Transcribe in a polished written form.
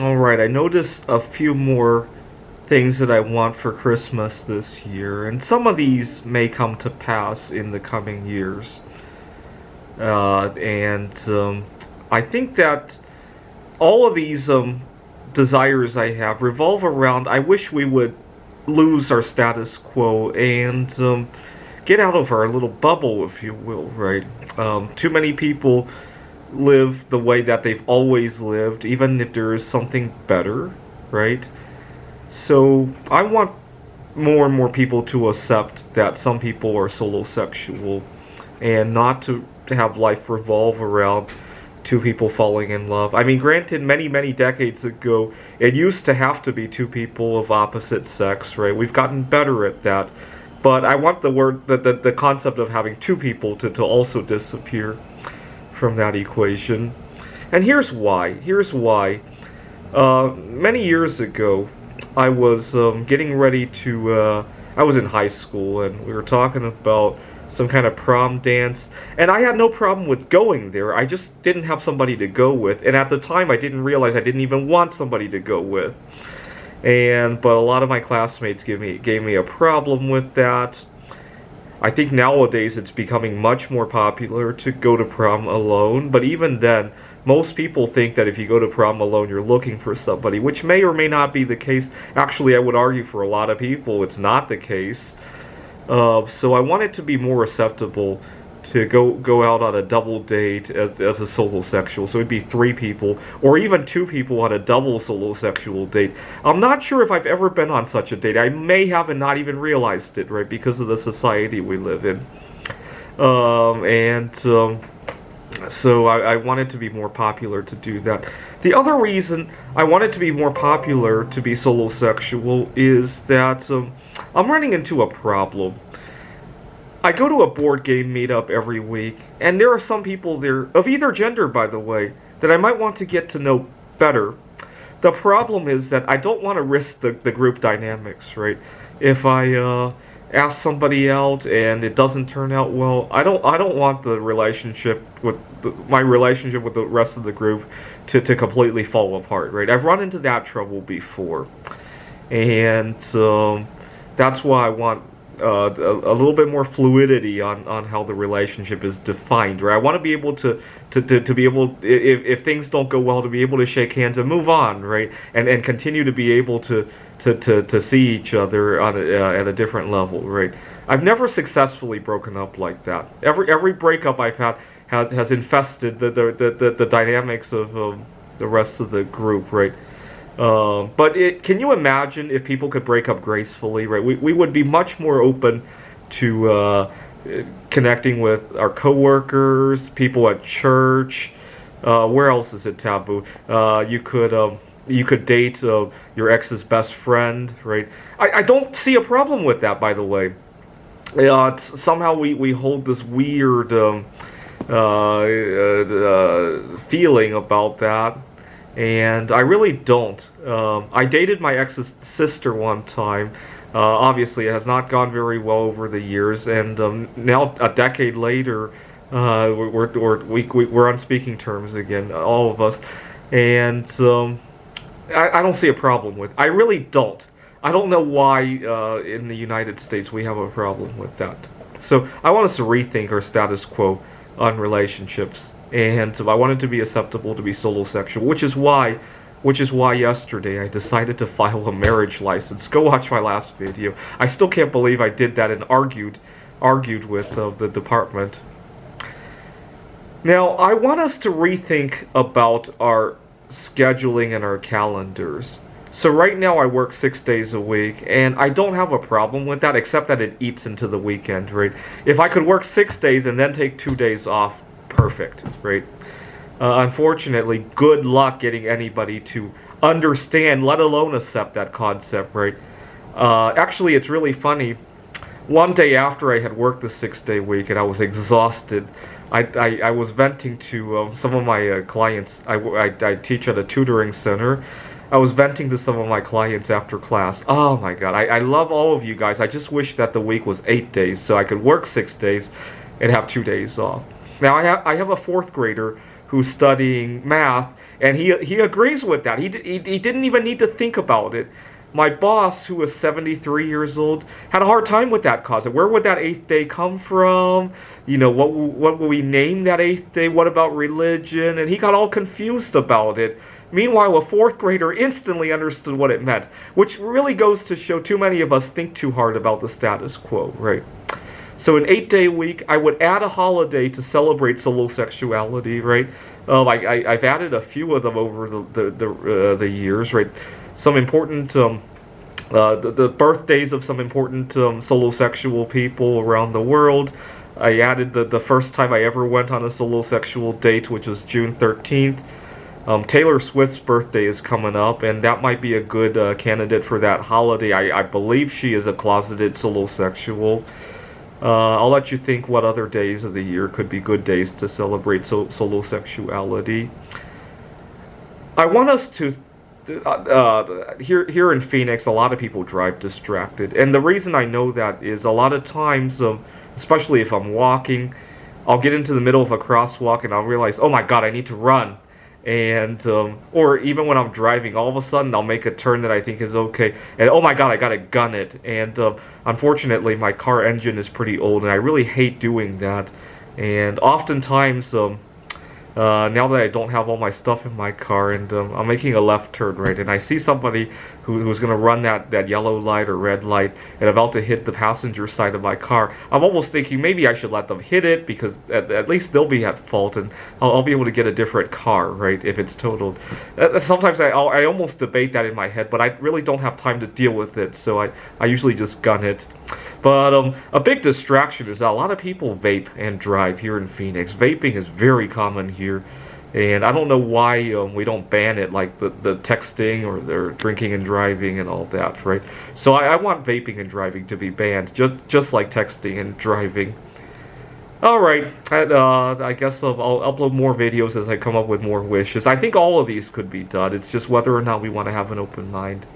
Alright, I noticed a few more things that I want for Christmas this year, and some of these may come to pass in the coming years. And I think that all of these desires I have revolve around I wish we would lose our status quo and get out of our little bubble, if you will, right? Too many people live the way that they've always lived, even if there is something better, right? So I want more and more people to accept that some people are solosexual and not to have life revolve around two people falling in love. I mean, granted, many, many decades ago, it used to have to be two people of opposite sex, right? We've gotten better at that. But I want the concept of having two people to also disappear from that equation. And here's why. Here's why. Many years ago, I was getting ready to. I was in high school, and we were talking about some kind of prom dance, and I had no problem with going there. I just didn't have somebody to go with, and at the time, I didn't realize I didn't even want somebody to go with. But a lot of my classmates gave me a problem with that. I think nowadays it's becoming much more popular to go to prom alone, but even then, most people think that if you go to prom alone, you're looking for somebody, which may or may not be the case. Actually, I would argue for a lot of people it's not the case. So I want it to be more acceptable to go out on a double date as a solosexual. So it'd be three people, or even two people on a double solosexual date. I'm not sure if I've ever been on such a date. I may have and not even realized it, right, because of the society we live in. So I want it to be more popular to do that. The other reason I want it to be more popular to be solosexual is that I'm running into a problem. I go to a board game meetup every week, and there are some people there, of either gender, by the way, that I might want to get to know better. The problem is that I don't want to risk the group dynamics, right? If I ask somebody out and it doesn't turn out well, I don't want the relationship with my relationship with the rest of the group to completely fall apart, right? I've run into that trouble before, and that's why I want a little bit more fluidity on how the relationship is defined, right? I want to be able to be able, if things don't go well, to be able to shake hands and move on, right? And continue to be able to see each other on at a different level, right? I've never successfully broken up like that. Every breakup I've had has infested the dynamics of the rest of the group, right? But can you imagine if people could break up gracefully, right? We would be much more open to connecting with our coworkers, people at church. Where else is it taboo? You could date your ex's best friend, right? I don't see a problem with that, by the way. Somehow we hold this weird feeling about that. And I really don't. I dated my ex's sister one time. Obviously, it has not gone very well over the years, and now a decade later, we're on speaking terms again, all of us. And I don't see a problem with. I really don't. I don't know why in the United States we have a problem with that. So I want us to rethink our status quo on relationships. And I wanted to be acceptable to be solosexual, which is why yesterday I decided to file a marriage license. Go watch my last video. I still can't believe I did that and argued with the department. Now, I want us to rethink about our scheduling and our calendars. So right now I work 6 days a week, and I don't have a problem with that, except that it eats into the weekend, right? If I could work 6 days and then take 2 days off, perfect, right? Unfortunately, good luck getting anybody to understand, let alone accept that concept, right? Actually, it's really funny. One day after I had worked the 6-day week and I was exhausted, I was venting to some of my clients. I teach at a tutoring center. I was venting to some of my clients after class. Oh my God, I love all of you guys. I just wish that the week was 8 days so I could work 6 days and have 2 days off. Now, I have a fourth grader who's studying math, And he agrees with that. He didn't even need to think about it. My boss, who was 73 years old, had a hard time with that concept. Where would that eighth day come from? You know, what will we name that eighth day? What about religion? And he got all confused about it. Meanwhile, a fourth grader instantly understood what it meant, which really goes to show too many of us think too hard about the status quo, right? So an 8-day week, I would add a holiday to celebrate solo sexuality, right? I've added a few of them over the years, right? Some important the birthdays of some important solo sexual people around the world. I added the first time I ever went on a solo sexual date, which was June 13th. Taylor Swift's birthday is coming up, and that might be a good candidate for that holiday. I believe she is a closeted solo sexual. I'll let you think what other days of the year could be good days to celebrate solo sexuality. I want us to here in Phoenix, a lot of people drive distracted, and the reason I know that is a lot of times, especially if I'm walking, I'll get into the middle of a crosswalk and I'll realize, oh my god, I need to run. And or even when I'm driving, all of a sudden I'll make a turn that I think is okay, and oh my god, I gotta gun it. And unfortunately, my car engine is pretty old, and I really hate doing that. And oftentimes, now that I don't have all my stuff in my car, and I'm making a left turn, right, and I see somebody who's going to run that yellow light or red light and about to hit the passenger side of my car, I'm almost thinking maybe I should let them hit it, because at least they'll be at fault, and I'll be able to get a different car, right, if it's totaled. Sometimes I almost debate that in my head, but I really don't have time to deal with it, so I usually just gun it. But a big distraction is that a lot of people vape and drive here in Phoenix. Vaping is very common here, and I don't know why we don't ban it, like the texting or the drinking and driving and all that, right? So I want vaping and driving to be banned, just like texting and driving. Alright, I guess I'll upload more videos as I come up with more wishes. I think all of these could be done. It's just whether or not we want to have an open mind.